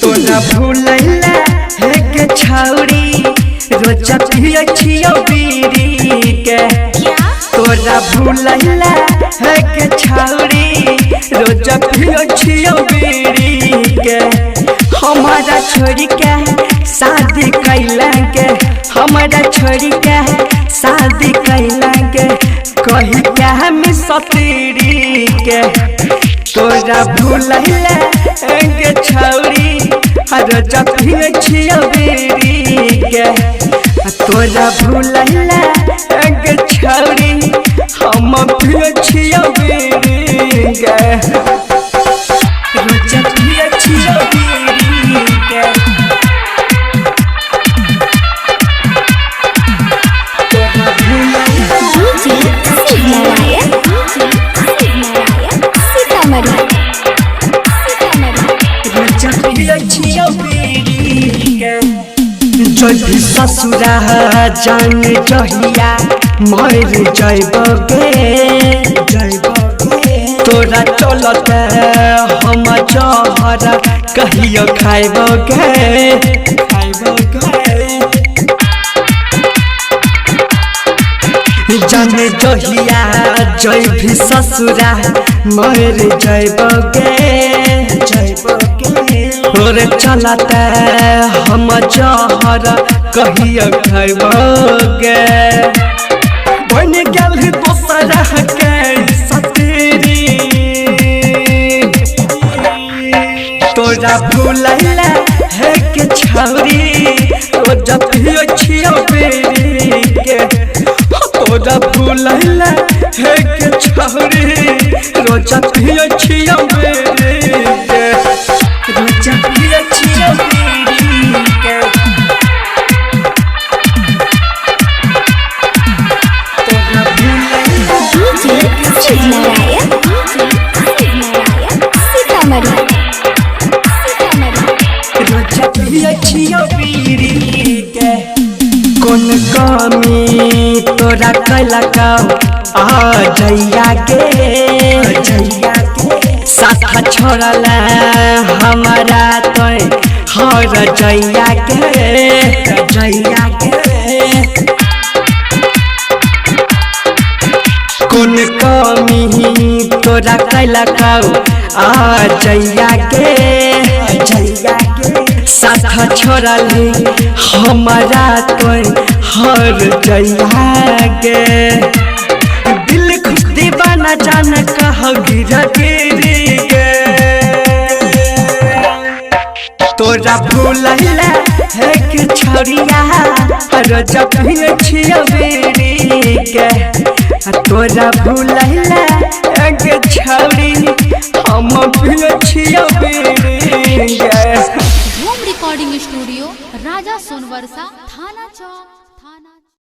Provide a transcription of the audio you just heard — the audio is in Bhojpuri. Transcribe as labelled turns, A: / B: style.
A: भूलैला है के छौरी रोजा पियो छियो बीड़ी के तोरा भूलैला है के छौरी रोजा पियो छियो बीड़ी के हमारा छोरी के शादी कैला के हमारा छोरी के शादी कैला के कही के हम सतीरी के तोरा भूलैला है के छौरी रोजा पियो छियो बीड़ी के तोरा भूलैला के छौरी हम पियो छियो बीड़ी के रोजा पियो छियो बीड़ी के तोरा जब ससुरा जान जहिया मर जैबगे तोरा चलत हम जहर कहियो खाइबगे जान जहिया जैभी ससुरा मर जैबगे तोरे चलत हम जहर कहियो खाइबगे बन गेल दोसरा के सतीरी तोरा भूलैला है के छौरी रोजा पियो छियो बीड़ी के तोरा भूलैला है के छौरी रोजा पियो छियो बीड़ी के रोजा पियो छियो बीड़ी के तोरा रोजा पियो छियो बीड़ी के कौन कमी तोरा कैला आ जइया के साथ छोड़ल हमारा तो हर जइया के कौन कमी तोरा कैला आ जइया के साथ छोड़ल हमारा तो हर जइया के दिल खुद दीवाना जान कह गिरा गिरी के तोरा भूलैला है के छौरिया रोजा पियो छियो बीड़ी के तोरा भूलैला है के छौरी हम पियो छियो बीड़ी के।
B: होम रिकॉर्डिंग स्टूडियो राजा सोनवर्षा थाना चौक।